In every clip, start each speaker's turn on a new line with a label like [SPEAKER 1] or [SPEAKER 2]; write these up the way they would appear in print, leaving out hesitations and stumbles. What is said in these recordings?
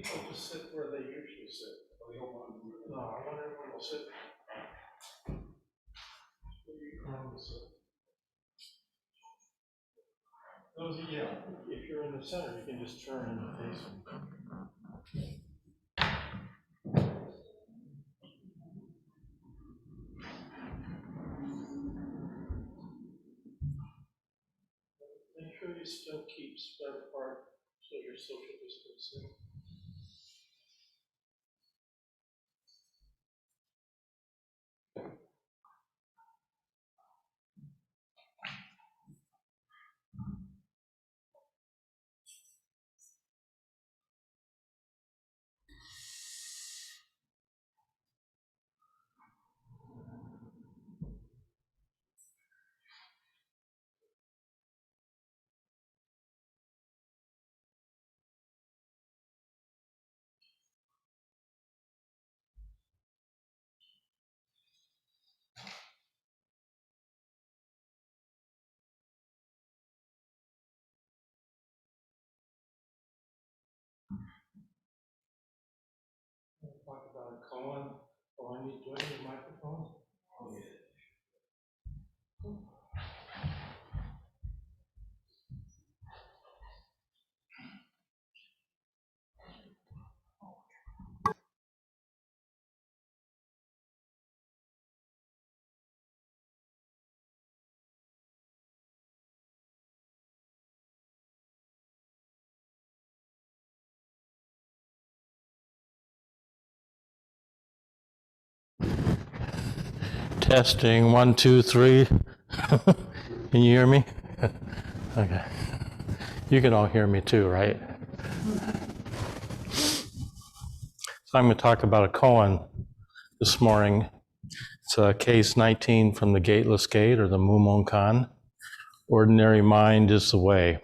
[SPEAKER 1] people just sit where they usually sit. They don't want to move. No, I want everyone to sit where you normally sit. Those, yeah, if you're in the center, you can just turn and face them. Make sure you still keep spread apart so your social distancing. Talk about a koan. Oh, I need to join your microphone. Oh, yeah. Testing 1, 2, 3. Can you hear me? Okay. You can all hear me too, right? So I'm going to talk about a koan this morning. It's case 19 from the Gateless Gate, or the Mumonkan. Ordinary mind is the way.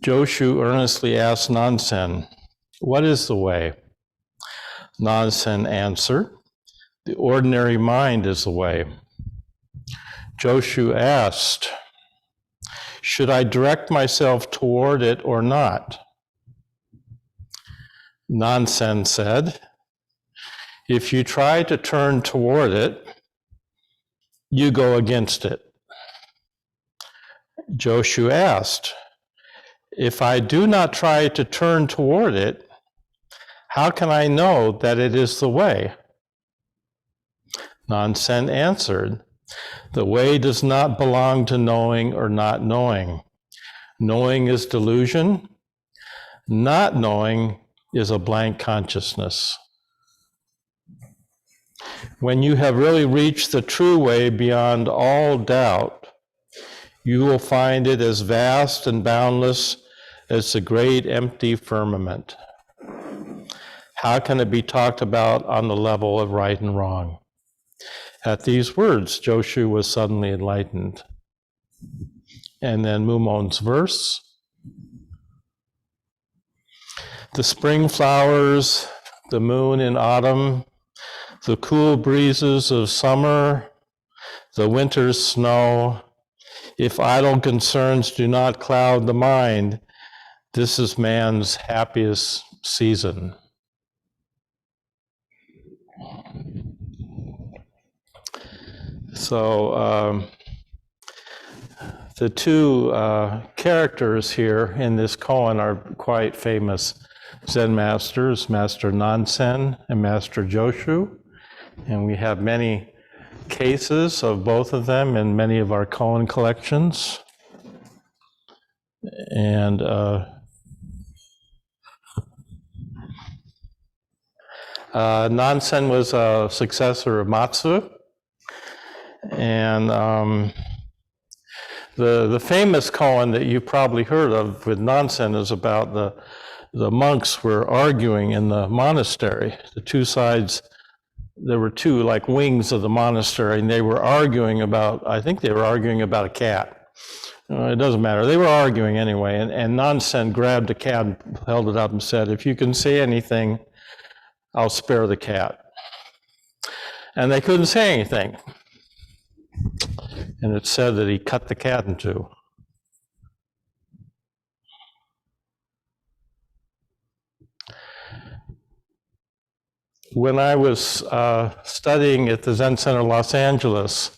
[SPEAKER 1] Joshu earnestly asked Nansen, "What is the way?" Nansen answered, "The ordinary mind is the way." Joshu asked, "Should I direct myself toward it or not?" Nansen said, "If you try to turn toward it, you go against it." Joshu asked, "If I do not try to turn toward it, how can I know that it is the way?" Nansen answered, "The way does not belong to knowing or not knowing. Knowing is delusion. Not knowing is a blank consciousness. When you have really reached the true way beyond all doubt, you will find it as vast and boundless as the great empty firmament. How can it be talked about on the level of right and wrong?" At these words, Joshu was suddenly enlightened. And then Mumon's verse. The spring flowers, the moon in autumn, the cool breezes of summer, the winter's snow. If idle concerns do not cloud the mind, this is man's happiest season. So the two characters here in this koan are quite famous Zen masters, Master Nansen and Master Joshu. And we have many cases of both of them in many of our koan collections. And Nansen was a successor of Matsu. And the famous koan that you've probably heard of with Nansen is about the monks were arguing in the monastery. The two sides, there were two like wings of the monastery, and they were arguing about, I think they were arguing about a cat. It doesn't matter. They were arguing anyway, and Nansen grabbed a cat and held it up and said, "If you can say anything, I'll spare the cat." And they couldn't say anything. And it said that he cut the cat in two. when I was studying at the Zen Center Los Angeles,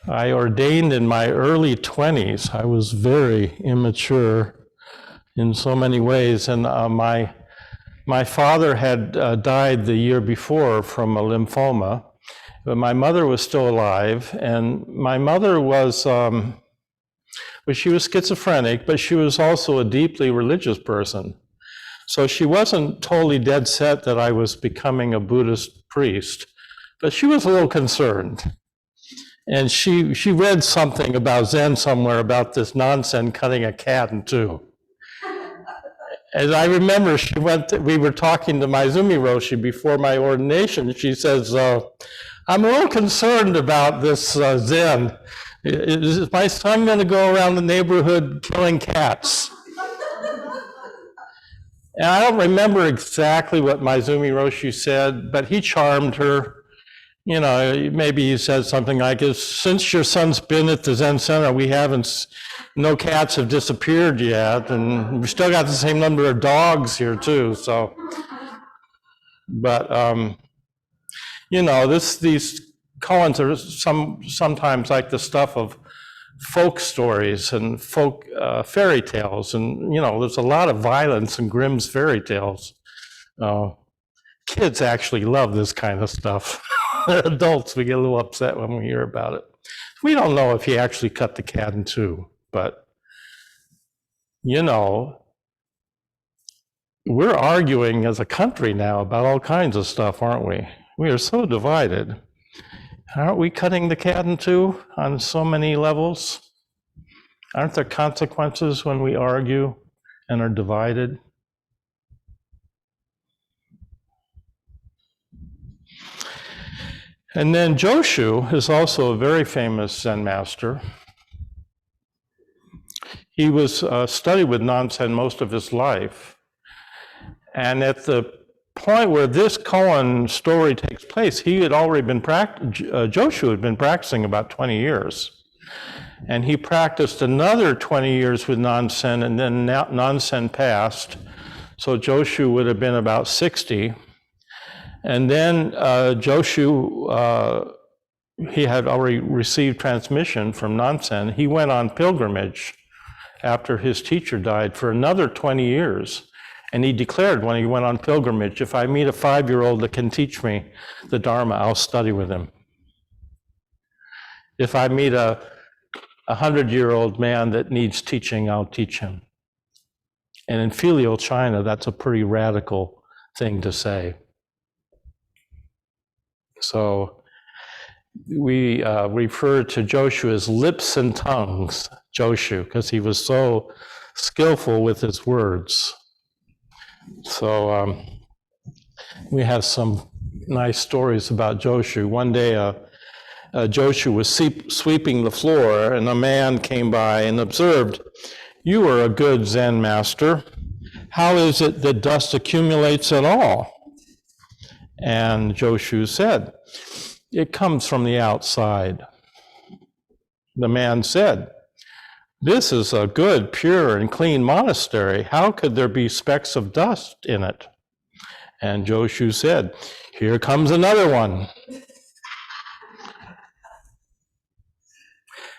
[SPEAKER 1] I ordained in my early 20s. I was very immature in so many ways, and my father had died the year before from a lymphoma, but my mother was still alive, and my mother was, well, she was schizophrenic, but she was also a deeply religious person. So she wasn't totally dead set that I was becoming a Buddhist priest, but she was a little concerned. And she read something about Zen somewhere about this nonsense cutting a cat in two. And I remember we were talking to Maizumi Roshi before my ordination, and she says, I'm a little concerned about this Zen. Is my son going to go around the neighborhood killing cats? And I don't remember exactly what Maizumi Roshi said, but he charmed her. You know, maybe he said something like, since your son's been at the Zen Center, no cats have disappeared yet, and we still got the same number of dogs here too, so. But, you know, these koans are sometimes like the stuff of folk stories and folk fairy tales, and, you know, there's a lot of violence in Grimm's fairy tales. Kids actually love this kind of stuff. Adults, we get a little upset when we hear about it. We don't know if he actually cut the cat in two, but, you know, we're arguing as a country now about all kinds of stuff, aren't we? We are so divided. Aren't we cutting the cat in two on so many levels? Aren't there consequences when we argue and are divided? And then Joshu is also a very famous Zen master. He was studied with Nansen most of his life. And at the point where this koan story takes place, he had already been Joshu had been practicing about 20 years. And he practiced another 20 years with Nansen, and then Nansen passed. So Joshu would have been about 60. And then Joshu, he had already received transmission from Nansen. He went on pilgrimage after his teacher died for another 20 years. And he declared when he went on pilgrimage, if I meet a 5-year-old that can teach me the Dharma, I'll study with him. If I meet a 100-year-old man that needs teaching, I'll teach him. And in filial China, that's a pretty radical thing to say. So we refer to Joshu as lips and tongues, Joshu, because he was so skillful with his words. So we have some nice stories about Joshu. One day, Joshu was sweeping the floor, and a man came by and observed, "You are a good Zen master. How is it that dust accumulates at all?" And Joshu said, "It comes from the outside." The man said, "This is a good, pure, and clean monastery. How could there be specks of dust in it?" And Joshu said, "Here comes another one."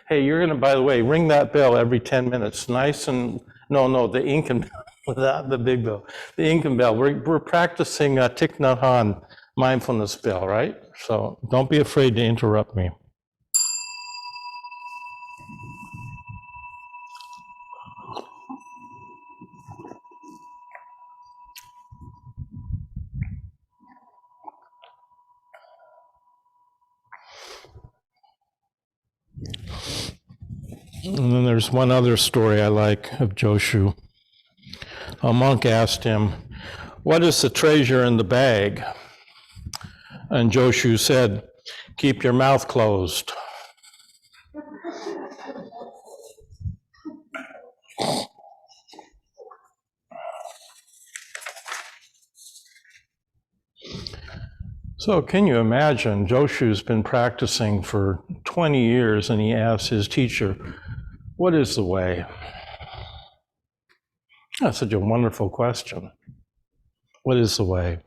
[SPEAKER 1] Hey, you're going to, by the way, ring that bell every 10 minutes. Nice and, no, the Incan, without the big bell. The Incan bell. We're practicing Thich Nhat Hanh mindfulness bell, right? So don't be afraid to interrupt me. And then there's one other story I like of Joshu. A monk asked him, "What is the treasure in the bag?" And Joshu said, "Keep your mouth closed." So can you imagine, Joshu's been practicing for 20 years, and he asks his teacher, "What is the way?" That's such a wonderful question. What is the way?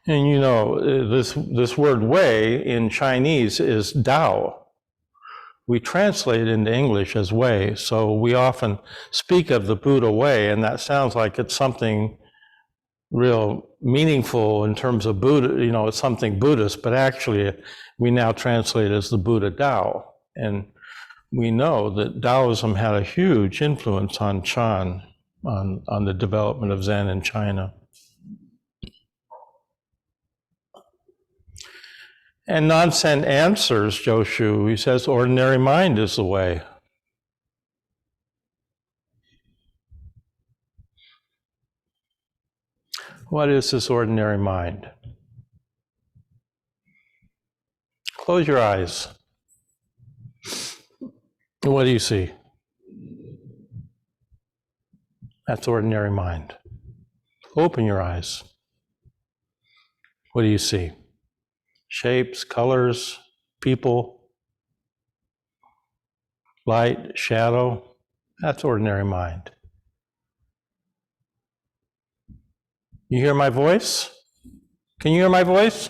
[SPEAKER 1] And you know, this word way in Chinese is Dao. We translate it into English as way, so we often speak of the Buddha way, and that sounds like it's something real meaningful in terms of Buddha, you know, it's something Buddhist, but actually we now translate it as the Buddha Dao. And we know that Taoism had a huge influence on Chan, on the development of Zen in China. And Nansen answers Joshu. He says, ordinary mind is the way. What is this ordinary mind? Close your eyes. What do you see? That's ordinary mind. Open your eyes. What do you see? Shapes, colors, people, light, shadow. That's ordinary mind. You hear my voice? Can you hear my voice?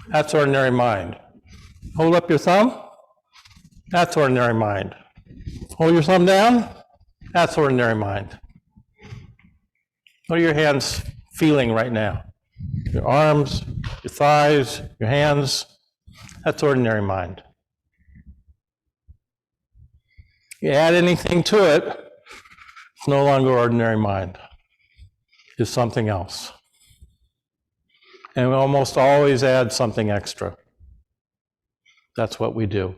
[SPEAKER 1] That's ordinary mind. Hold up your thumb. That's ordinary mind. Hold your thumb down. That's ordinary mind. What are your hands feeling right now? Your arms, your thighs, your hands. That's ordinary mind. You add anything to it, it's no longer ordinary mind. It's something else. And we almost always add something extra. That's what we do.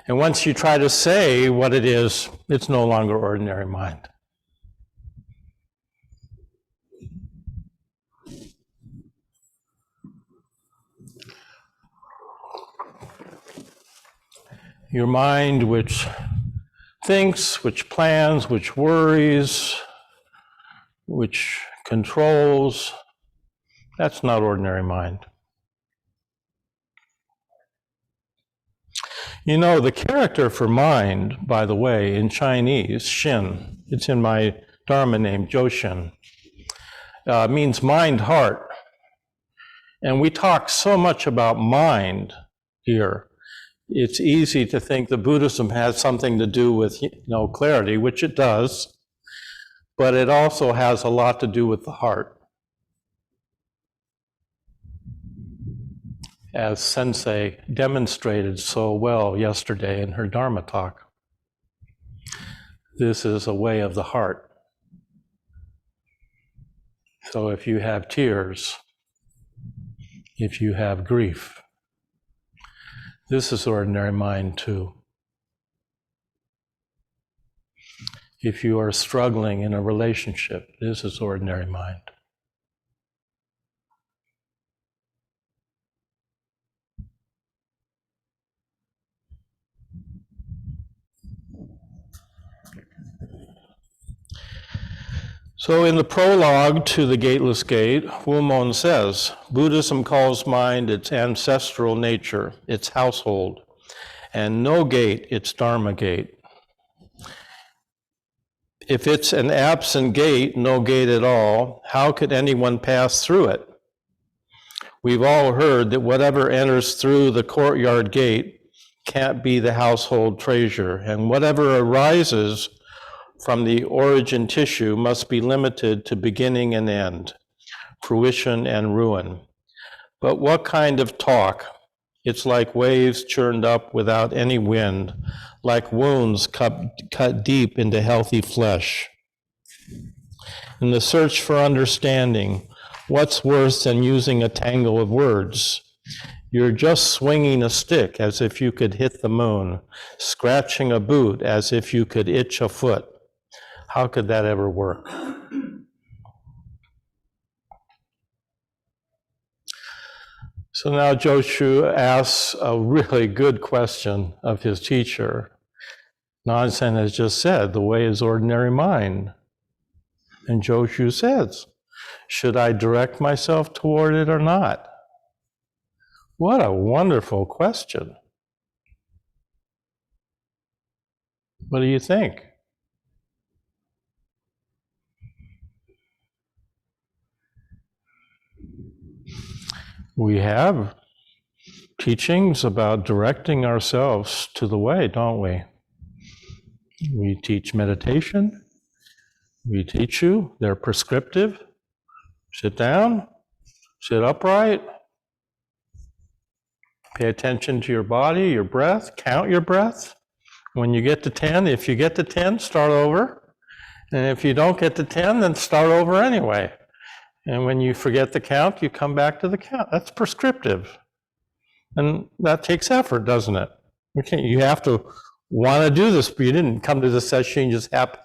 [SPEAKER 1] And once you try to say what it is, it's no longer ordinary mind. Your mind, which thinks, which plans, which worries, which controls, that's not ordinary mind. You know, the character for mind, by the way, in Chinese, Shin, it's in my Dharma name, Joshin, means mind, heart. And we talk so much about mind here. It's easy to think that Buddhism has something to do with, clarity, which it does, but it also has a lot to do with the heart. As Sensei demonstrated so well yesterday in her Dharma talk. This is a way of the heart. So if you have tears, if you have grief, this is ordinary mind too. If you are struggling in a relationship, this is ordinary mind. So in the prologue to The Gateless Gate, Mumonkan says, Buddhism calls mind its ancestral nature, its household, and no gate its Dharma gate. If it's an absent gate, no gate at all, how could anyone pass through it? We've all heard that whatever enters through the courtyard gate can't be the household treasure, and whatever arises from the origin tissue must be limited to beginning and end, fruition and ruin. But what kind of talk? It's like waves churned up without any wind, like wounds cut deep into healthy flesh. In the search for understanding, what's worse than using a tangle of words? You're just swinging a stick as if you could hit the moon, scratching a boot as if you could itch a foot. How could that ever work? So now Joshu asks a really good question of his teacher. Nansen has just said, the way is ordinary mind. And Joshu says, should I direct myself toward it or not? What a wonderful question. What do you think? We have teachings about directing ourselves to the way, don't we? We teach meditation. We teach you. They're prescriptive. Sit down, sit upright, pay attention to your body, your breath, count your breath. When you get to 10, if you get to 10, start over. And if you don't get to 10, then start over anyway. And when you forget the count, you come back to the count. That's prescriptive. And that takes effort, doesn't it? You have to want to do this, but you didn't come to the Sesshin just there's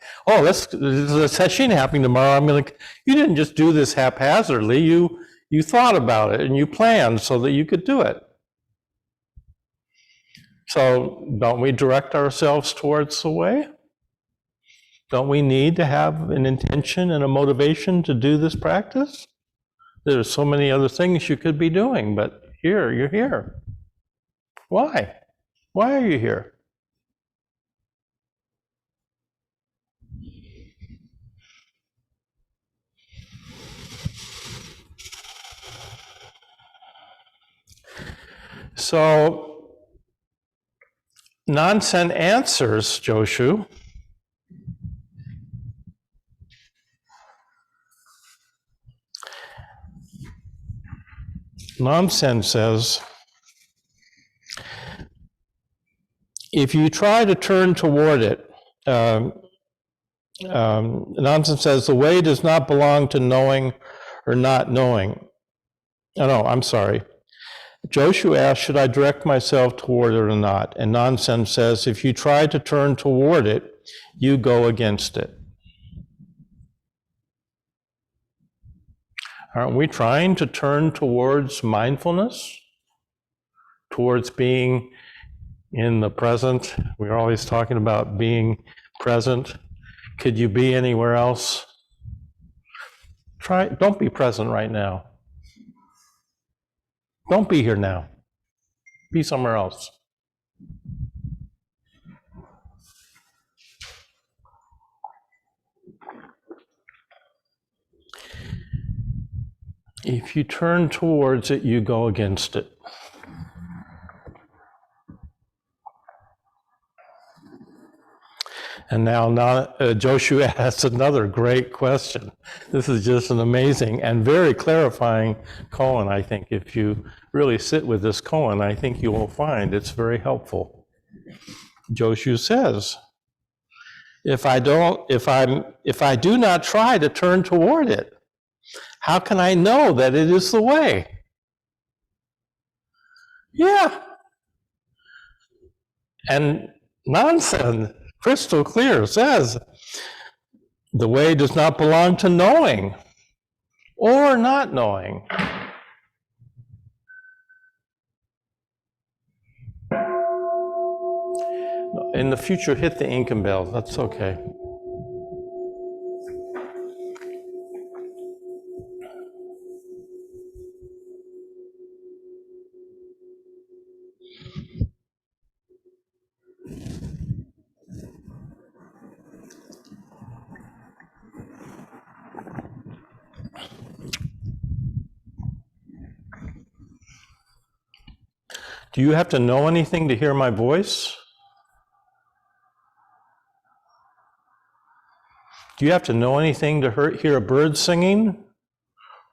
[SPEAKER 1] a Sesshin happening tomorrow. You didn't just do this haphazardly. You thought about it and you planned so that you could do it. So don't we direct ourselves towards the way? Don't we need to have an intention and a motivation to do this practice? There's so many other things you could be doing, but you're here. Why? Why are you here? So, Nansen answers Joshu. Nansen says, if you try to turn toward it, Nansen says, the way does not belong to knowing or not knowing. Oh, no, I'm sorry. Joshu asks, should I direct myself toward it or not? And Nansen says, if you try to turn toward it, you go against it. Aren't we trying to turn towards mindfulness? Towards being in the present? We're always talking about being present. Could you be anywhere else? Don't be present right now. Don't be here now. Be somewhere else. If you turn towards it, you go against it. And now Joshu asks another great question. This is just an amazing and very clarifying koan, I think. If you really sit with this koan, I think you will find it's very helpful. Joshu says, if I do not try to turn toward it, how can I know that it is the way? Yeah. And Nansen, crystal clear, says, the way does not belong to knowing or not knowing. In the future, hit the Incan bell. That's okay. Do you have to know anything to hear my voice? Do you have to know anything to hear a bird singing?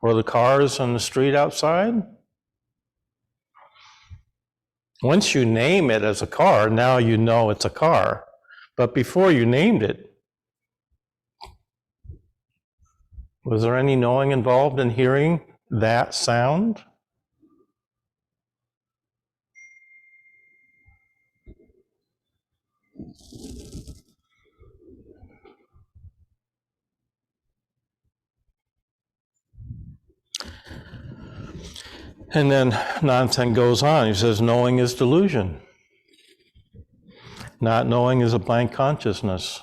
[SPEAKER 1] Or the cars on the street outside? Once you name it as a car, now you know it's a car. But before you named it, was there any knowing involved in hearing that sound? And then Nansen goes on. He says, knowing is delusion. Not knowing is a blank consciousness.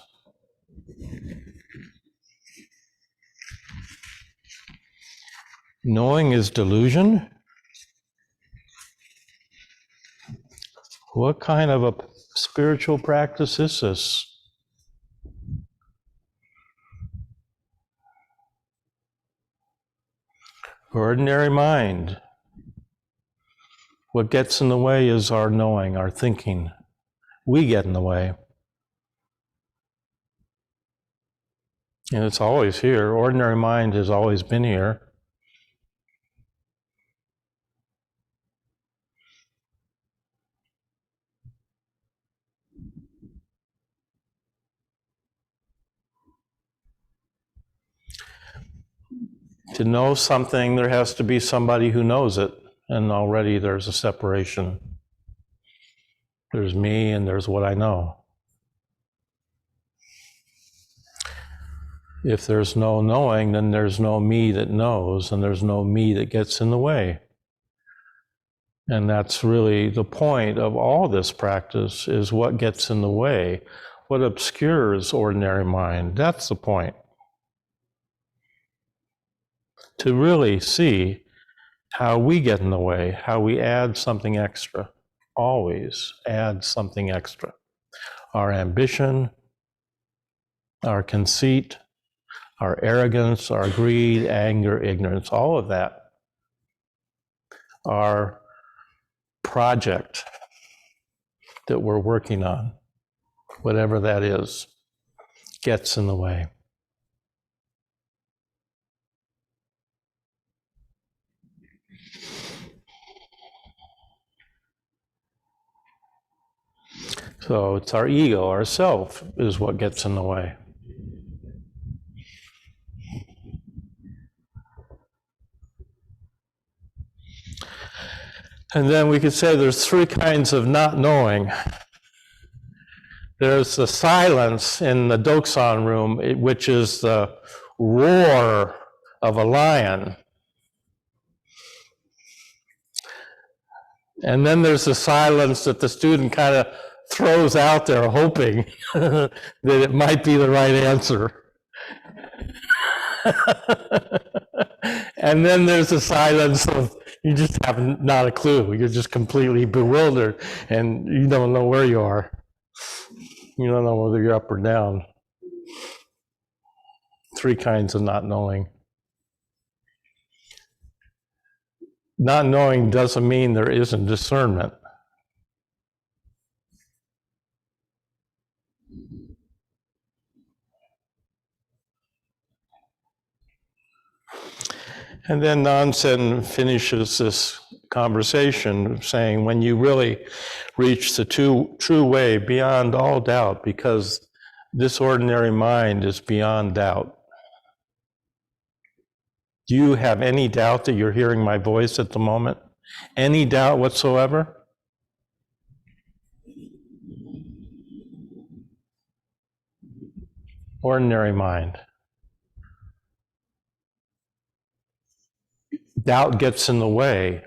[SPEAKER 1] Knowing is delusion? What kind of a spiritual practice is this? Ordinary mind. What gets in the way is our knowing, our thinking. We get in the way. And it's always here. Ordinary mind has always been here. To know something, there has to be somebody who knows it. And already there's a separation. There's me and there's what I know. If there's no knowing, then there's no me that knows, and there's no me that gets in the way. And that's really the point of all this practice, is what gets in the way, what obscures ordinary mind. That's the point. To really see how we get in the way, how we add something extra, always add something extra. Our ambition, our conceit, our arrogance, our greed, anger, ignorance, all of that, our project that we're working on, whatever that is, gets in the way. So it's our ego, our self, is what gets in the way. And then we could say there's three kinds of not knowing. There's the silence in the Doksan room, which is the roar of a lion. And then there's the silence that the student kind of throws out there, hoping that it might be the right answer. And then there's the silence of you just have not a clue. You're just completely bewildered and you don't know where you are. You don't know whether you're up or down. Three kinds of not knowing. Not knowing doesn't mean there isn't discernment. And then Nansen finishes this conversation saying, when you really reach the true way beyond all doubt, because this ordinary mind is beyond doubt. Do you have any doubt that you're hearing my voice at the moment? Any doubt whatsoever? Ordinary mind. Doubt gets in the way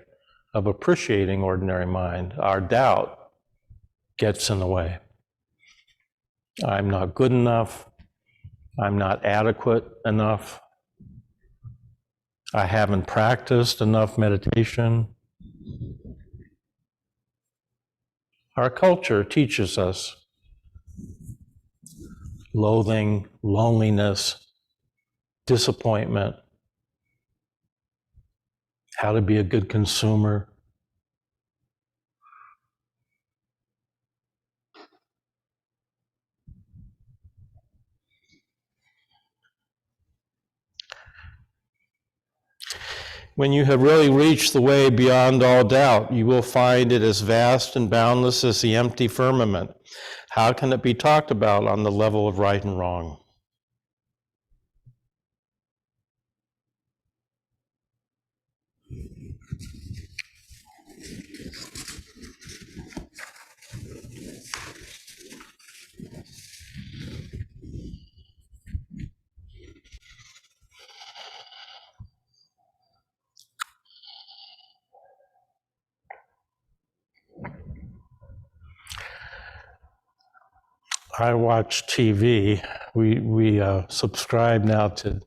[SPEAKER 1] of appreciating ordinary mind. Our doubt gets in the way. I'm not good enough. I'm not adequate enough. I haven't practiced enough meditation. Our culture teaches us loathing, loneliness, disappointment, how to be a good consumer. When you have really reached the way beyond all doubt, you will find it as vast and boundless as the empty firmament. How can it be talked about on the level of right and wrong? I watch TV. We subscribe now to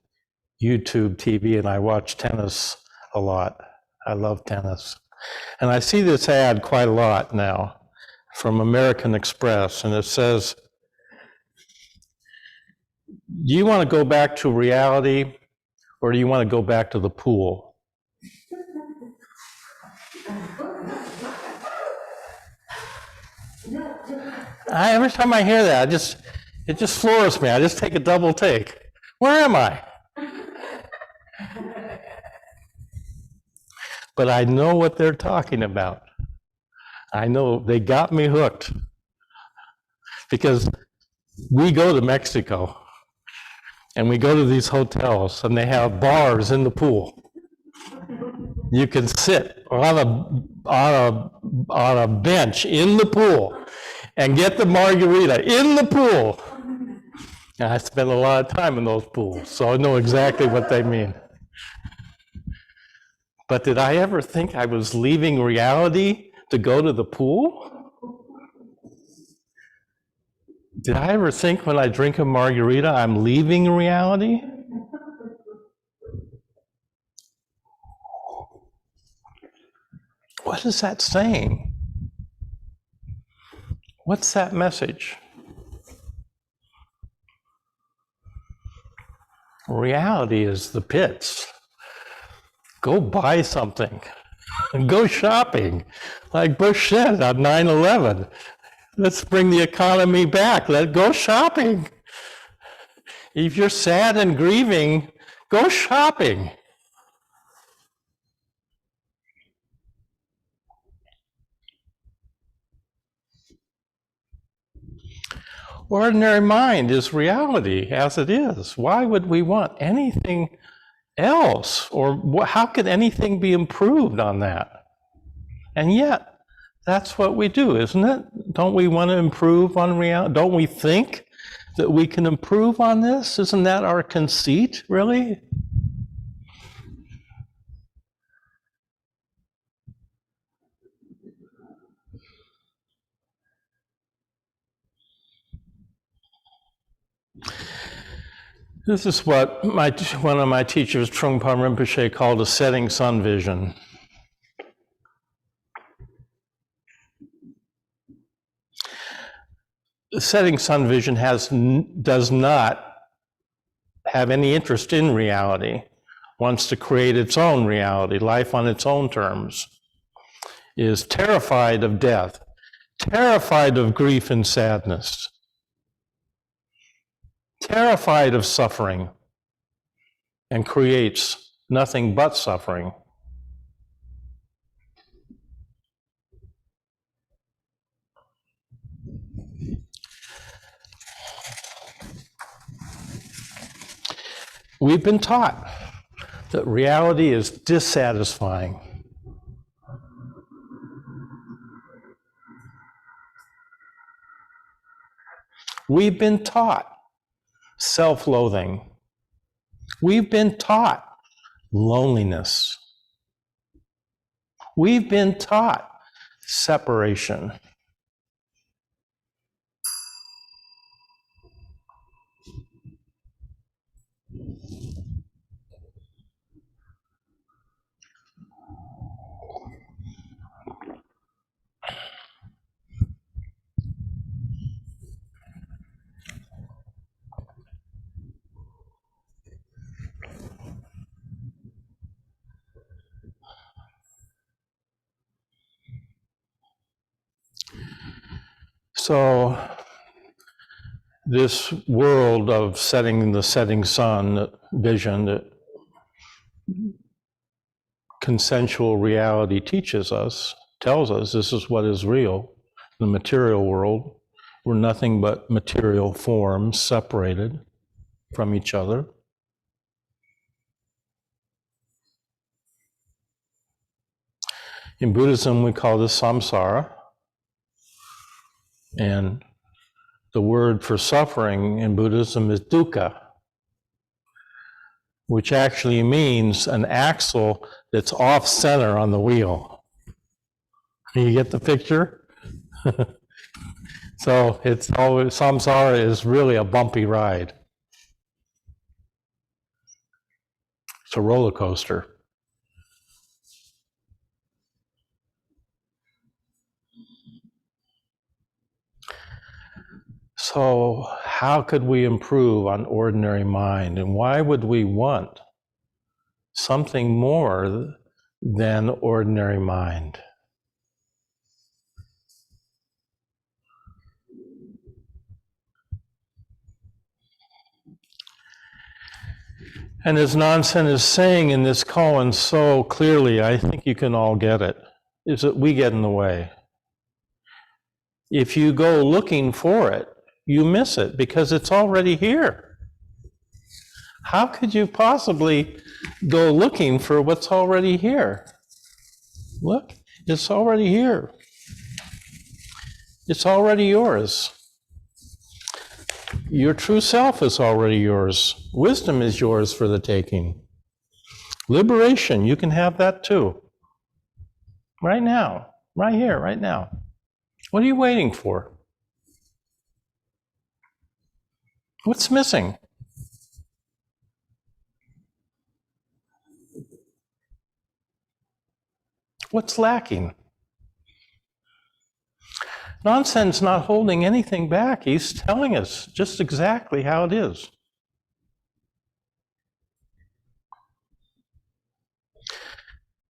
[SPEAKER 1] YouTube TV, and I watch tennis a lot. I love tennis. And I see this ad quite a lot now from American Express, and it says, do you want to go back to reality, or do you want to go back to the pool? Every time I hear that, it just floors me. I just take a double take. Where am I? But I know what they're talking about. I know they got me hooked because we go to Mexico and we go to these hotels and they have bars in the pool. You can sit on a bench in the pool and get the margarita in the pool. And I spend a lot of time in those pools, so I know exactly what they mean. But did I ever think I was leaving reality to go to the pool? Did I ever think when I drink a margarita I'm leaving reality? What is that saying? What's that message? Reality is the pits. Go buy something. Go shopping. Like Bush said on 9/11. Let's bring the economy back. Let's go shopping. If you're sad and grieving, go shopping. Ordinary mind is reality as it is. Why would we want anything else? Or how could anything be improved on that? And yet, that's what we do, isn't it? Don't we want to improve on reality? Don't we think that we can improve on this? Isn't that our conceit, really? This is what one of my teachers, Trungpa Rinpoche, called a setting sun vision. The setting sun vision does not have any interest in reality, wants to create its own reality, life on its own terms, is terrified of death, terrified of grief and sadness, terrified of suffering, and creates nothing but suffering. We've been taught that reality is dissatisfying. We've been taught self-loathing. We've been taught loneliness. We've been taught separation. So this world of the setting sun vision that consensual reality teaches us, tells us this is what is real. The material world, we're nothing but material forms separated from each other. In Buddhism, we call this samsara. And the word for suffering in Buddhism is dukkha, which actually means an axle that's off center on the wheel. You get the picture? So it's always, samsara is really a bumpy ride. It's a roller coaster. So how could we improve on ordinary mind? And why would we want something more than ordinary mind? And as Nansen is saying in this koan so clearly, I think you can all get it, is that we get in the way. If you go looking for it, you miss it because it's already here. How could you possibly go looking for what's already here? Look, it's already here. It's already yours. Your true self is already yours. Wisdom is yours for the taking. Liberation, you can have that too. Right now, right here, right now. What are you waiting for? What's missing? What's lacking? Nonsense not holding anything back. He's telling us just exactly how it is.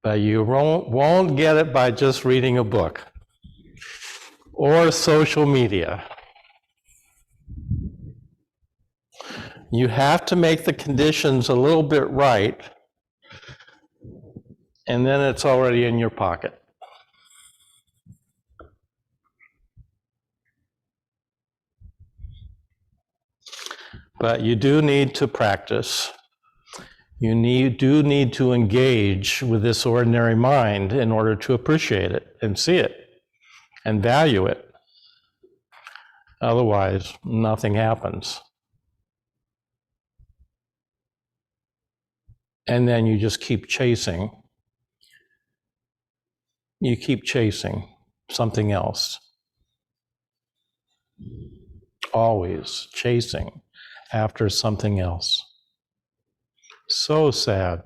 [SPEAKER 1] But you won't get it by just reading a book or social media. You have to make the conditions a little bit right, and then it's already in your pocket. But you do need to practice. You do need to engage with this ordinary mind in order to appreciate it and see it and value it. Otherwise, nothing happens. And then you just keep chasing. You keep chasing something else. Always chasing after something else. So sad.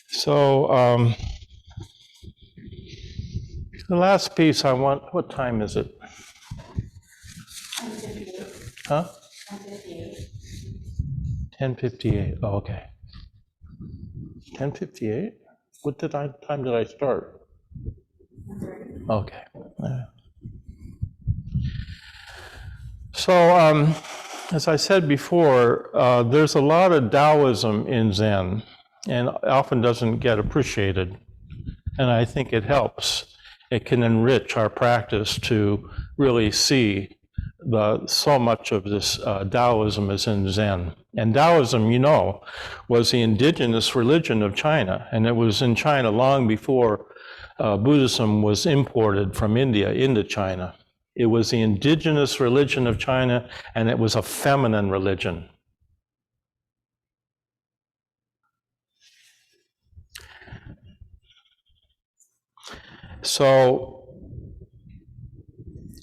[SPEAKER 1] So, the last piece I want, what time is it?
[SPEAKER 2] 10:58.
[SPEAKER 1] Huh?
[SPEAKER 2] 10:58.
[SPEAKER 1] 10:58. Oh, okay. 10:58? What time did I start? Okay. So, as I said before, there's a lot of Taoism in Zen, and often doesn't get appreciated. And I think it helps. It can enrich our practice to really see so much of this Taoism is in Zen. And Taoism, you know, was the indigenous religion of China, and it was in China long before Buddhism was imported from India into China. It was the indigenous religion of China, and it was a feminine religion. So,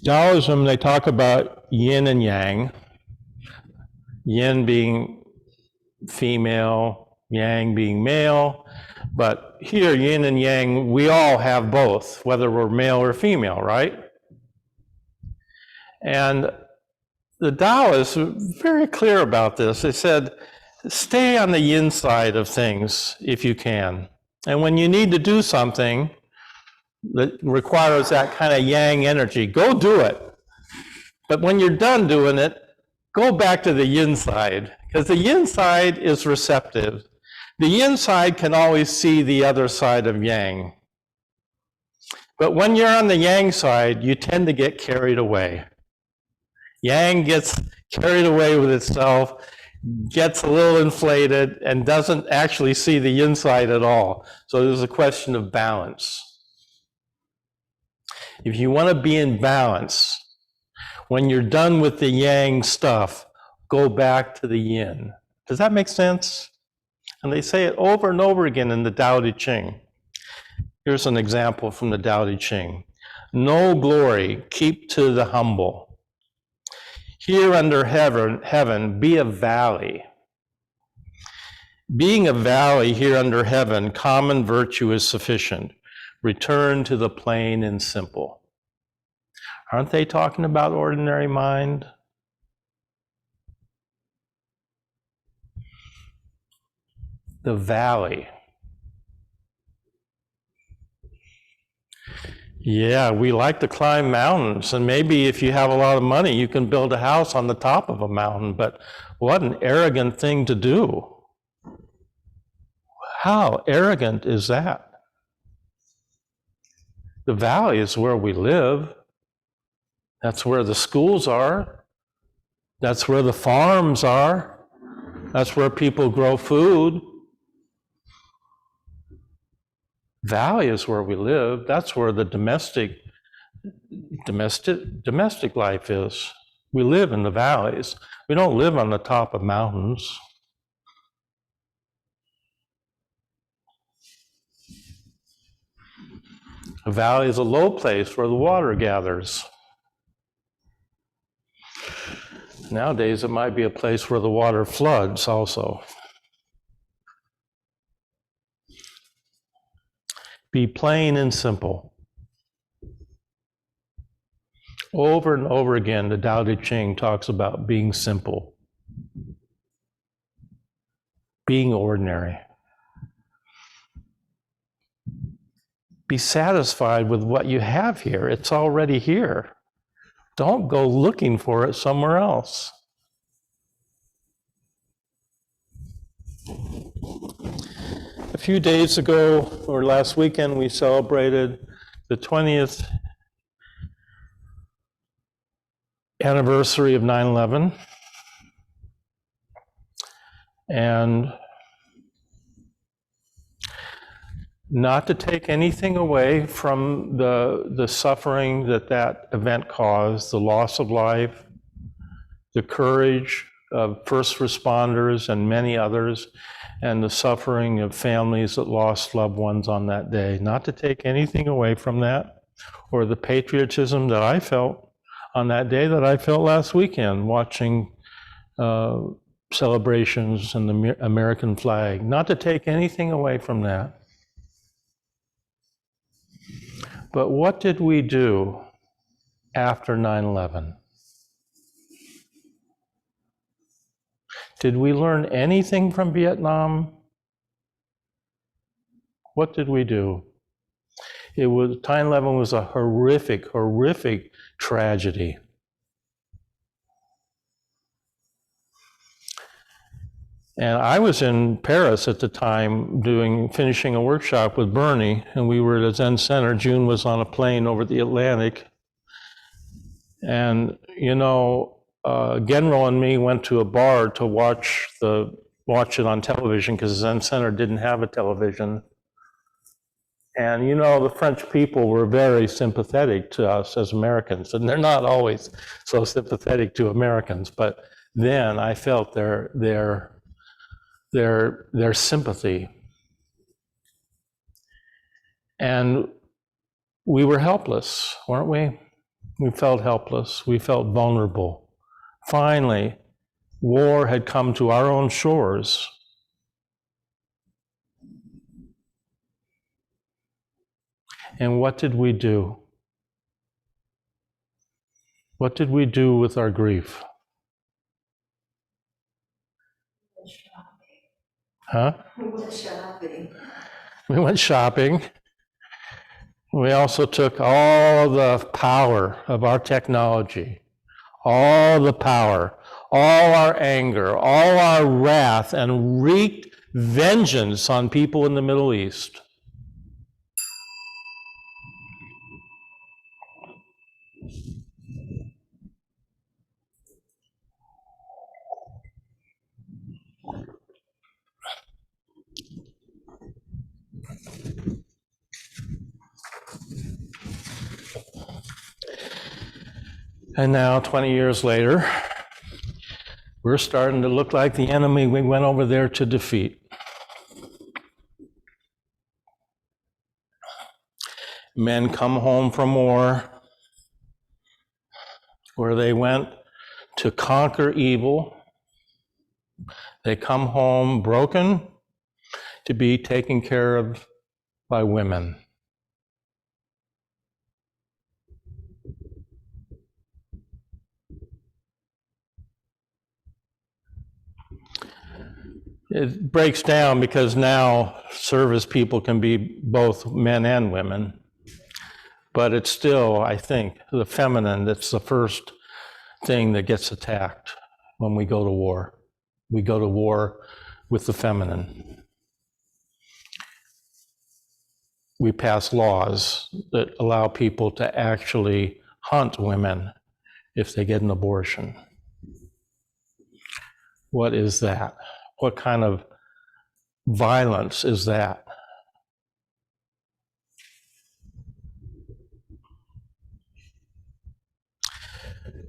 [SPEAKER 1] Taoism, they talk about yin and yang, yin being female, yang being male, but here, yin and yang, we all have both, whether we're male or female, right? And the Taoists are very clear about this. They said, stay on the yin side of things if you can. And when you need to do something that requires that kind of yang energy, go do it. But when you're done doing it, go back to the yin side, because the yin side is receptive. The yin side can always see the other side of yang. But when you're on the yang side, you tend to get carried away. Yang gets carried away with itself, gets a little inflated, and doesn't actually see the yin side at all. So there's a question of balance. If you want to be in balance, when you're done with the yang stuff, go back to the yin. Does that make sense? And they say it over and over again in the Tao Te Ching. Here's an example from the Tao Te Ching. No glory, keep to the humble. Here under heaven, be a valley. Being a valley here under heaven, common virtue is sufficient. Return to the plain and simple. Aren't they talking about ordinary mind? The valley. Yeah, we like to climb mountains, and maybe if you have a lot of money, you can build a house on the top of a mountain, but what an arrogant thing to do. How arrogant is that? The valley is where we live. That's where the schools are. That's where the farms are. That's where people grow food. Valley is where we live. That's where the domestic life is. We live in the valleys. We don't live on the top of mountains. A valley is a low place where the water gathers. Nowadays, it might be a place where the water floods also. Be plain and simple. Over and over again, the Tao Te Ching talks about being simple, being ordinary. Be satisfied with what you have here. It's already here. Don't go looking for it somewhere else. A few days ago, or last weekend, we celebrated the 20th anniversary of 9/11. And not to take anything away from the suffering that event caused, the loss of life, the courage of first responders and many others, and the suffering of families that lost loved ones on that day. Not to take anything away from that, or the patriotism that I felt on that day that I felt last weekend, watching celebrations and the American flag. Not to take anything away from that. But what did we do after 9/11? Did we learn anything from Vietnam? What did we do? 9/11 was a horrific, horrific tragedy. And I was in Paris at the time finishing a workshop with Bernie, and we were at a Zen Center. June was on a plane over the Atlantic. And, Genro and me went to a bar to watch it on television, because Zen Center didn't have a television. And the French people were very sympathetic to us as Americans, and they're not always so sympathetic to Americans, but then I felt their sympathy. And we were helpless, weren't we? We felt helpless, we felt vulnerable. Finally, war had come to our own shores. And what did we do? What did we do with our grief? Huh?
[SPEAKER 2] We went shopping.
[SPEAKER 1] We went shopping. We also took all the power of our technology, all the power, all our anger, all our wrath, and wreaked vengeance on people in the Middle East. And now, 20 years later, we're starting to look like the enemy we went over there to defeat. Men come home from war, where they went to conquer evil. They come home broken to be taken care of by women. It breaks down because now service people can be both men and women. But it's still, I think, the feminine that's the first thing that gets attacked when we go to war. We go to war with the feminine. We pass laws that allow people to actually hunt women if they get an abortion. What is that? What kind of violence is that?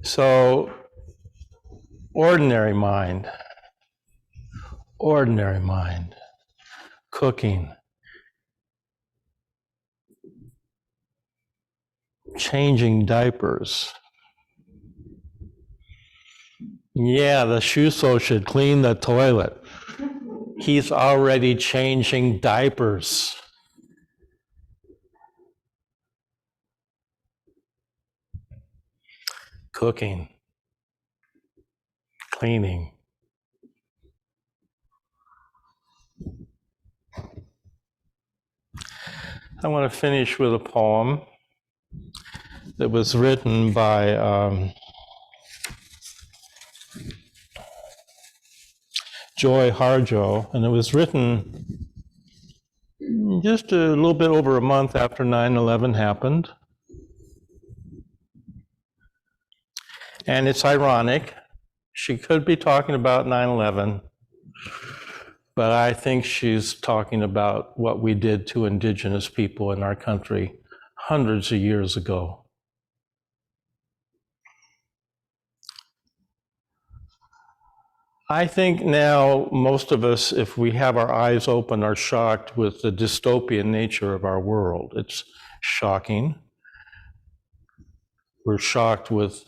[SPEAKER 1] So, ordinary mind, cooking, changing diapers. Yeah, the shuso should clean the toilet. He's already changing diapers. Cooking, cleaning. I want to finish with a poem that was written by Joy Harjo, and it was written just a little bit over a month after 9/11 happened. And it's ironic. She could be talking about 9/11, but I think she's talking about what we did to indigenous people in our country hundreds of years ago. I think now most of us, if we have our eyes open, are shocked with the dystopian nature of our world. It's shocking. We're shocked with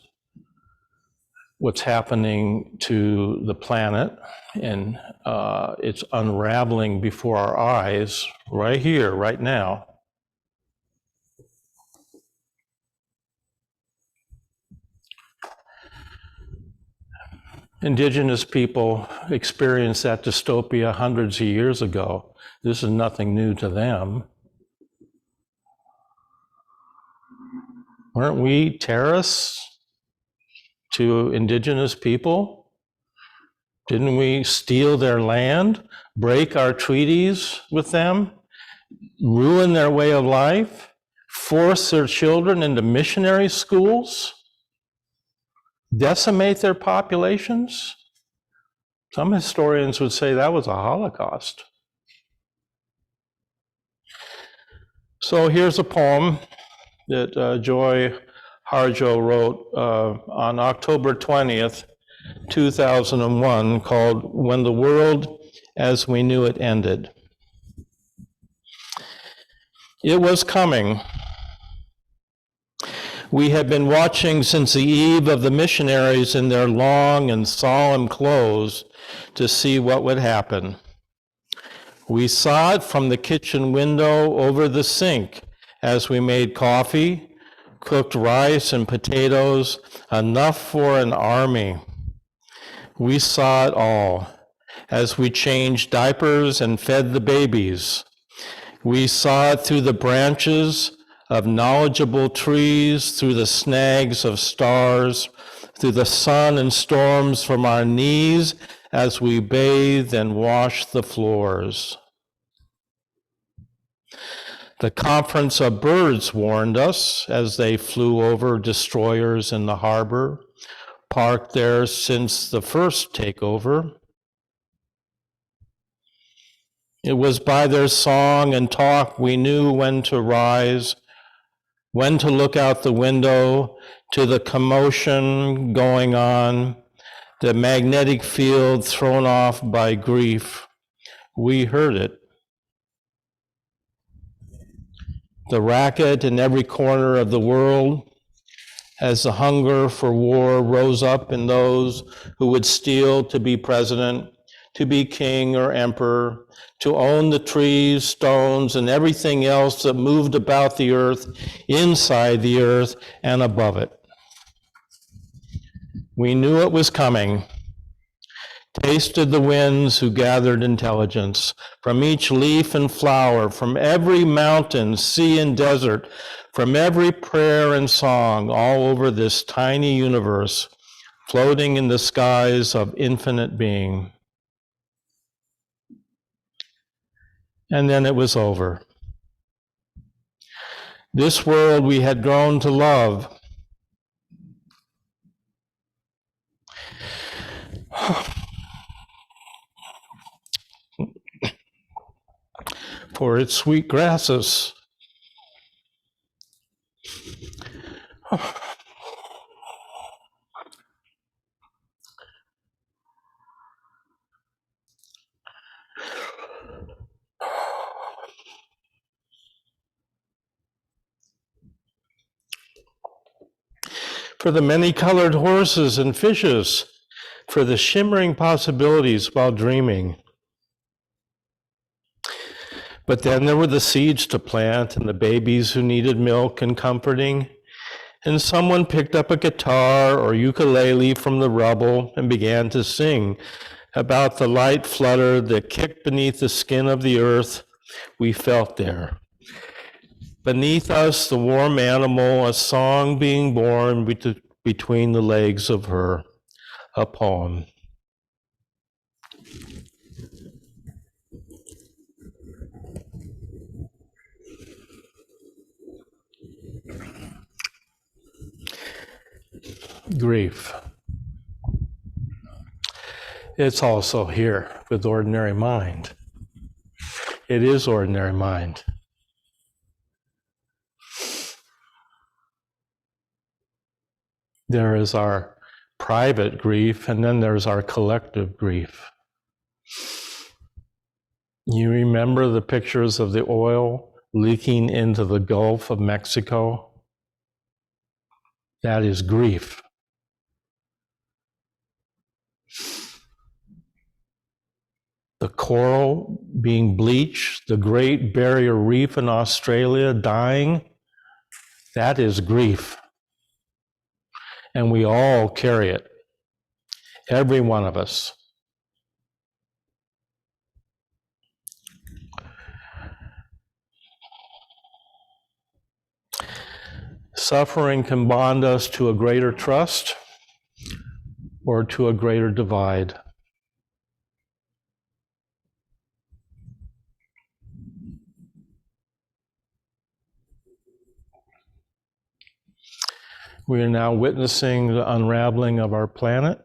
[SPEAKER 1] what's happening to the planet, and it's unraveling before our eyes right here, right now. Indigenous people experienced that dystopia hundreds of years ago. This is nothing new to them. Weren't we terrorists to indigenous people? Didn't we steal their land, break our treaties with them, ruin their way of life, force their children into missionary schools, decimate their populations? Some historians would say that was a Holocaust. So here's a poem that Joy Harjo wrote on October 20th, 2001, called When the World as We Knew It Ended. It was coming. We had been watching since the eve of the missionaries in their long and solemn clothes to see what would happen. We saw it from the kitchen window over the sink as we made coffee, cooked rice and potatoes, enough for an army. We saw it all as we changed diapers and fed the babies. We saw it through the branches of knowledgeable trees, through the snags of stars, through the sun and storms from our knees as we bathed and washed the floors. The conference of birds warned us as they flew over destroyers in the harbor, parked there since the first takeover. It was by their song and talk we knew when to rise, when to look out the window to the commotion going on, the magnetic field thrown off by grief. We heard it. The racket in every corner of the world as the hunger for war rose up in those who would steal to be president, to be king or emperor, to own the trees, stones, and everything else that moved about the earth, inside the earth, and above it. We knew it was coming. Tasted the winds who gathered intelligence from each leaf and flower, from every mountain, sea, and desert, From every prayer and song all over this tiny universe, floating in the skies of infinite being. And then it was over. This world we had grown to love. For its sweet grasses. For the many-colored horses and fishes, for the shimmering possibilities while dreaming. But then there were the seeds to plant and the babies who needed milk and comforting, and someone picked up a guitar or ukulele from the rubble and began to sing about the light flutter that kicked beneath the skin of the earth we felt there. Beneath us, the warm animal, a song being born between the legs of her, a poem. Grief. It's also here with ordinary mind. It is ordinary mind. There is our private grief, and then there's our collective grief. You remember the pictures of the oil leaking into the Gulf of Mexico? That is grief. The coral being bleached, the Great Barrier Reef in Australia dying, that is grief. And we all carry it, every one of us. Suffering can bond us to a greater trust or to a greater divide. We are now witnessing the unraveling of our planet.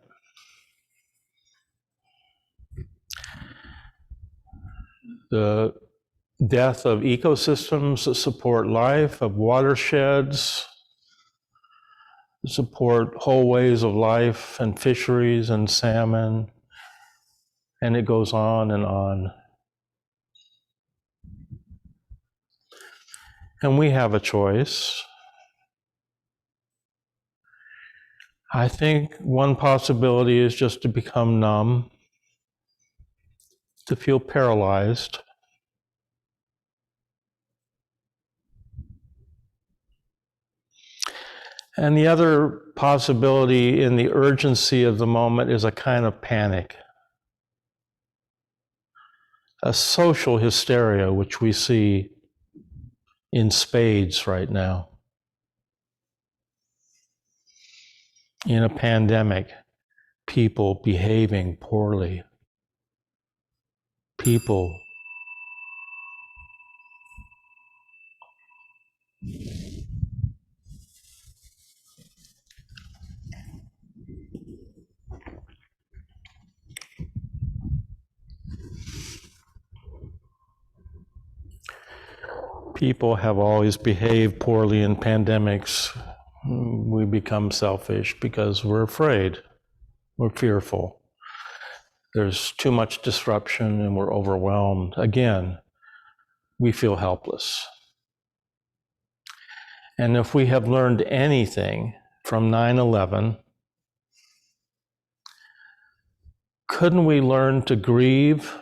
[SPEAKER 1] The death of ecosystems that support life, of watersheds, that support whole ways of life and fisheries and salmon, and it goes on and on. And we have a choice. I think one possibility is just to become numb, to feel paralyzed. And the other possibility in the urgency of the moment is a kind of panic, a social hysteria, which we see in spades right now. In a pandemic, people behaving poorly. People have always behaved poorly in pandemics. We become selfish because we're afraid, we're fearful. There's too much disruption and we're overwhelmed. Again, we feel helpless. And if we have learned anything from 9/11, couldn't we learn to grieve?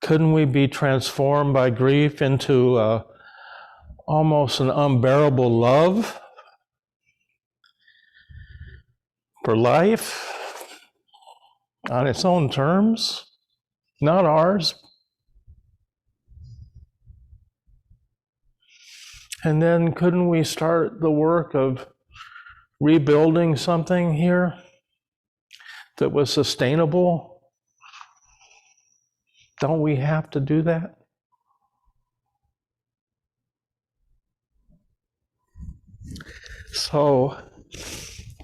[SPEAKER 1] Couldn't we be transformed by grief into almost an unbearable love for life on its own terms, not ours? And then couldn't we start the work of rebuilding something here that was sustainable? Don't we have to do that? So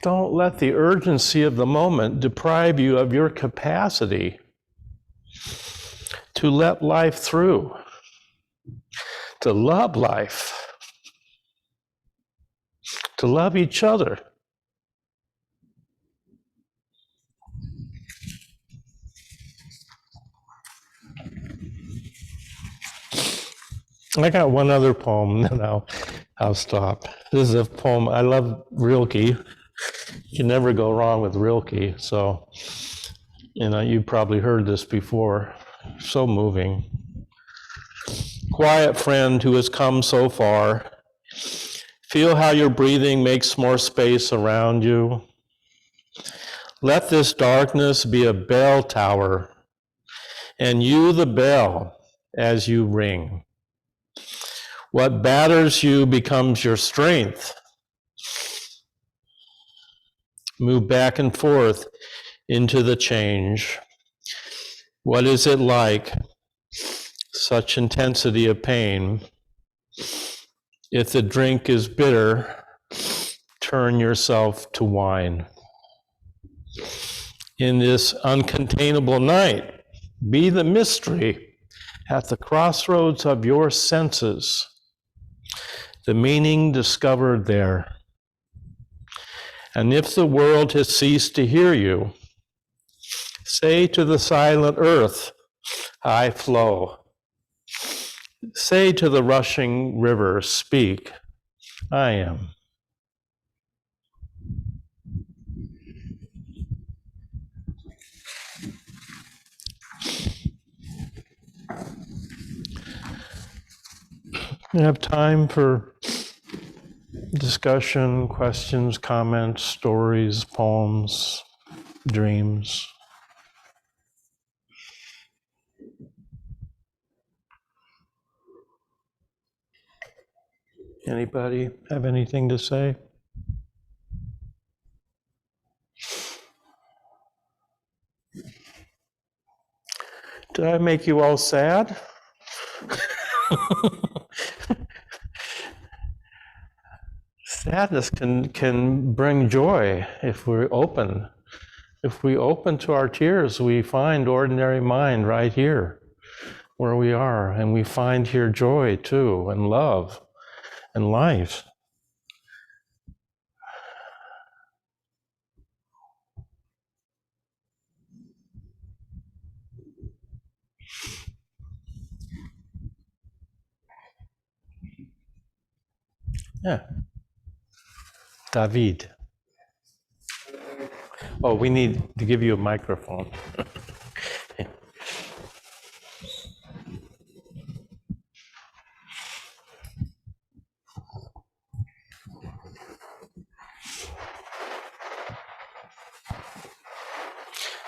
[SPEAKER 1] don't let the urgency of the moment deprive you of your capacity to let life through, to love life, to love each other. I got one other poem, and I'll stop. This is a poem. I love Rilke. You can never go wrong with Rilke. So, you've probably heard this before. So moving. Quiet friend who has come so far, feel how your breathing makes more space around you. Let this darkness be a bell tower, and you the bell as you ring. What batters you becomes your strength. Move back and forth into the change. What is it like, such intensity of pain? If the drink is bitter, turn yourself to wine. In this uncontainable night, be the mystery at the crossroads of your senses, the meaning discovered there. And if the world has ceased to hear you, say to the silent earth, I flow. Say to the rushing river, speak, I am. We have time for discussion, questions, comments, stories, poems, dreams. Anybody have anything to say? Did I make you all sad? Sadness can bring joy if we're open. If we open to our tears, we find ordinary mind right here where we are, and we find here joy too, and love, and life. Yeah. David. Oh, we need to give you a microphone.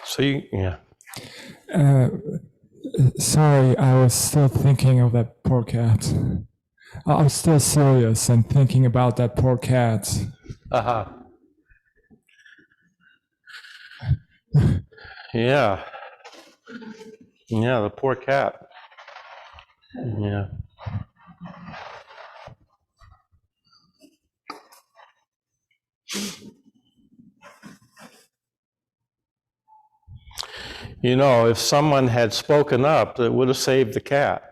[SPEAKER 1] So yeah.
[SPEAKER 3] Sorry, I was still thinking of that poor cat. I'm still serious and thinking about that poor cat.
[SPEAKER 1] Uh-huh. Yeah. Yeah, the poor cat. Yeah. If someone had spoken up, it would have saved the cat.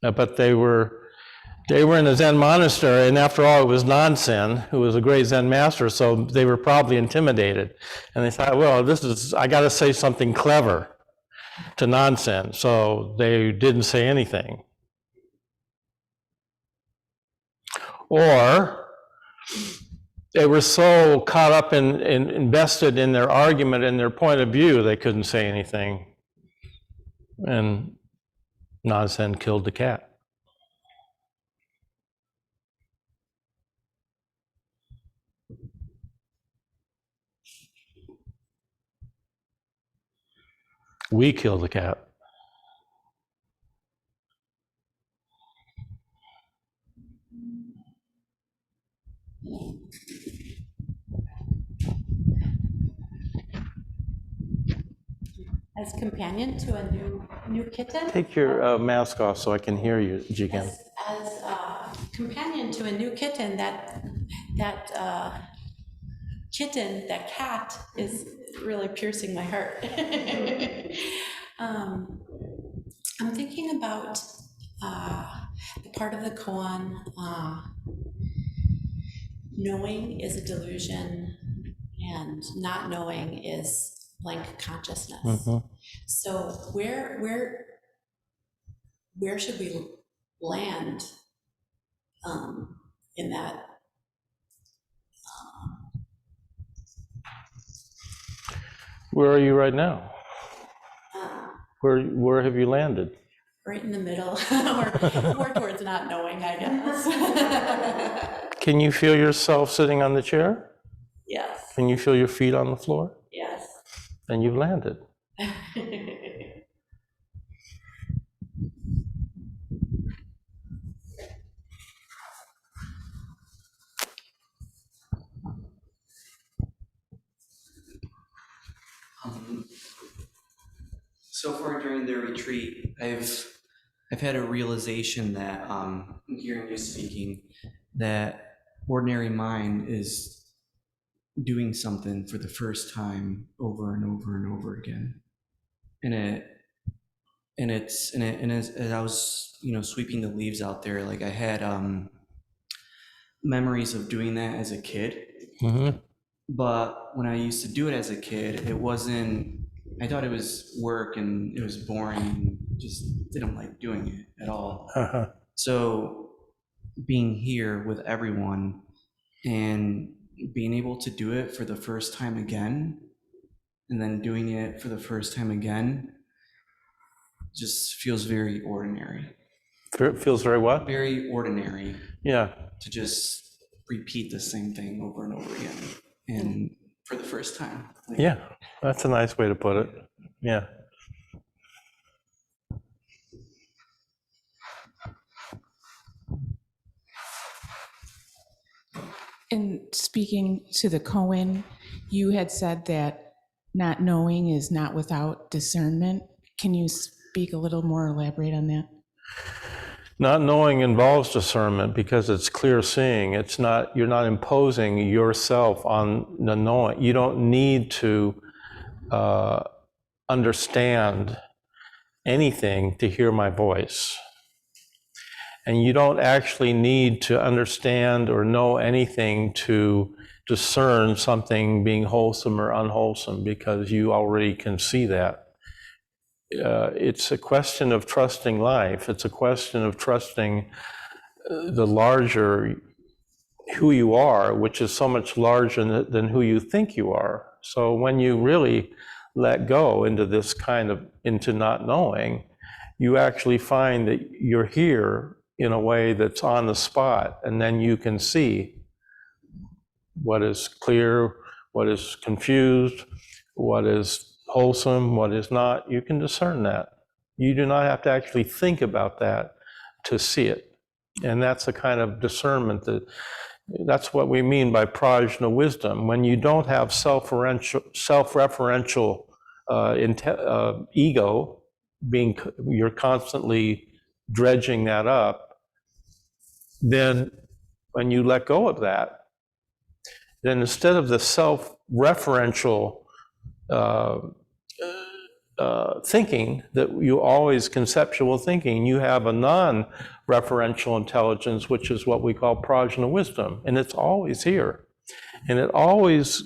[SPEAKER 1] But they were in a Zen monastery, and after all, it was Nansen, who was a great Zen master, so they were probably intimidated. And they thought, well, I got to say something clever to Nansen, so they didn't say anything. Or they were so caught up in invested in their argument and their point of view, they couldn't say anything. And Nansen killed the cat. We killed the cat.
[SPEAKER 2] As companion to a new kitten.
[SPEAKER 1] Take your mask off so I can hear you, Jigen.
[SPEAKER 2] As companion to a new kitten, that kitten, that cat, is really piercing my heart. I'm thinking about the part of the koan, knowing is a delusion and not knowing is blank consciousness.
[SPEAKER 1] Mm-hmm.
[SPEAKER 2] So where should we land in that?
[SPEAKER 1] Where are you right now? Where have you landed?
[SPEAKER 2] Right in the middle, or more towards not knowing, I guess.
[SPEAKER 1] Can you feel yourself sitting on the chair?
[SPEAKER 2] Yes.
[SPEAKER 1] Can you feel your feet on the floor?
[SPEAKER 2] Yes.
[SPEAKER 1] Then you've landed.
[SPEAKER 4] So far during the retreat, I've had a realization that, hearing you speaking, that ordinary mind is doing something for the first time over and over and over again, as I was sweeping the leaves out there, like I had memories of doing that as a kid.
[SPEAKER 1] Mm-hmm.
[SPEAKER 4] But when I used to do it as a kid, it wasn't. I thought it was work and it was boring and just didn't like doing it at all.
[SPEAKER 1] Uh-huh.
[SPEAKER 4] So being here with everyone and being able to do it for the first time again, and then doing it for the first time again, just feels very ordinary.
[SPEAKER 1] It feels very what?
[SPEAKER 4] Very ordinary.
[SPEAKER 1] Yeah.
[SPEAKER 4] To just repeat the same thing over and over again, and for the first time.
[SPEAKER 1] Yeah, that's a nice way to put it. Yeah.
[SPEAKER 5] In speaking to the koan, you had said that not knowing is not without discernment. Can you speak a little more, elaborate on that?
[SPEAKER 1] Not knowing involves discernment because it's clear seeing. It's not, you're not imposing yourself on the knowing. You don't need to understand anything to hear my voice. And you don't actually need to understand or know anything to discern something being wholesome or unwholesome, because you already can see that. It's a question of trusting life. It's a question of trusting the larger who you are, which is so much larger than who you think you are. So when you really let go into this kind of, into not knowing, you actually find that you're here in a way that's on the spot, and then you can see what is clear, what is confused, what is wholesome, what is not. You can discern that. You do not have to actually think about that to see it. And that's a kind of discernment that's what we mean by prajna wisdom. When you don't have self-referential ego, you're constantly dredging that up, then when you let go of that, then instead of the self-referential thinking that you always conceptual thinking, you have a non-referential intelligence, which is what we call prajna wisdom, and it's always here, and it always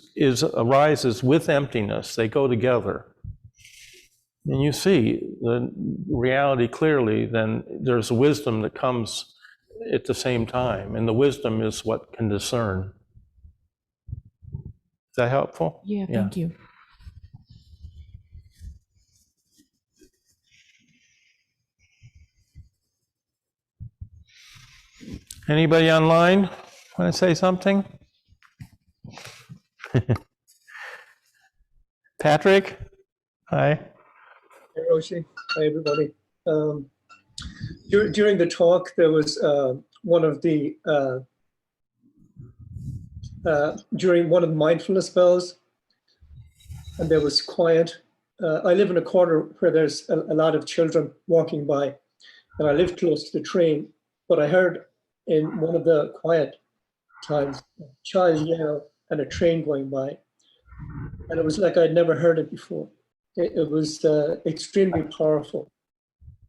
[SPEAKER 1] arises with emptiness. They go together, and you see the reality clearly. Then there's wisdom that comes at the same time, and the wisdom is what can discern. Is that helpful?
[SPEAKER 5] Yeah, thank you.
[SPEAKER 1] Anybody online want to say something? Patrick? Hi.
[SPEAKER 6] Hey, Roshi. Hi, everybody. During the talk, there was one of the during one of the mindfulness spells, and there was quiet. I live in a corner where there's a lot of children walking by, and I live close to the train. But I heard in one of the quiet times a child yell and a train going by, and it was like I'd never heard it before. It was extremely powerful.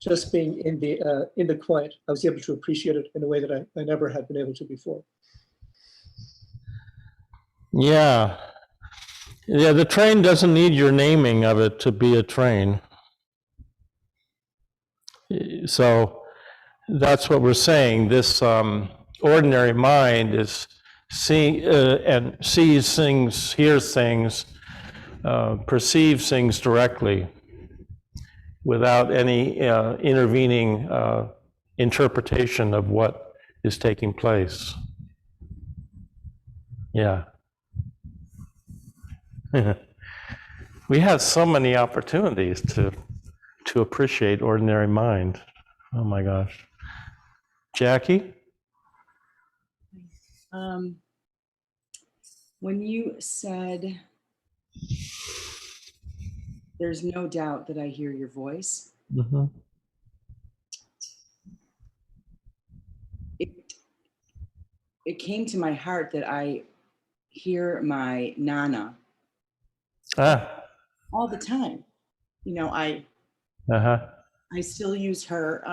[SPEAKER 6] Just being in the quiet, I was able to appreciate it in a way that I never had been able to before.
[SPEAKER 1] Yeah. Yeah, the train doesn't need your naming of it to be a train. So that's what we're saying. This ordinary mind is and sees things, hears things, perceives things directly without any intervening interpretation of what is taking place. Yeah. We have so many opportunities to appreciate ordinary mind. Oh my gosh. Jackie?
[SPEAKER 7] When you said, there's no doubt that I hear your voice,
[SPEAKER 1] Mm-hmm.
[SPEAKER 7] it came to my heart that I hear my Nana
[SPEAKER 1] Ah,
[SPEAKER 7] all the time. You know,
[SPEAKER 1] uh-huh.
[SPEAKER 7] I still use her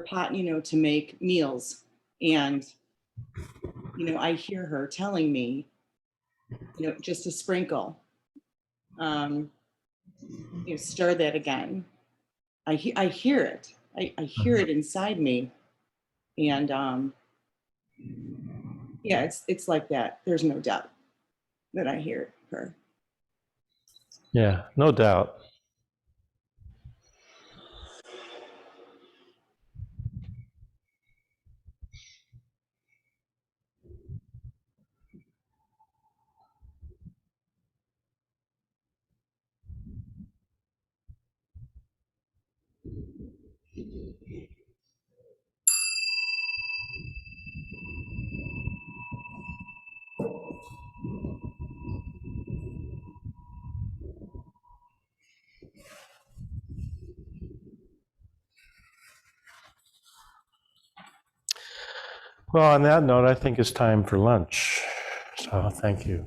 [SPEAKER 7] pot, you know, to make meals. And, you know, I hear her telling me, you know, just a sprinkle, you know, stir that again. I hear it. I hear it inside me. And yeah, it's like that. There's no doubt that I hear her.
[SPEAKER 1] Yeah, no doubt. Well, on that note, I think it's time for lunch. So thank you.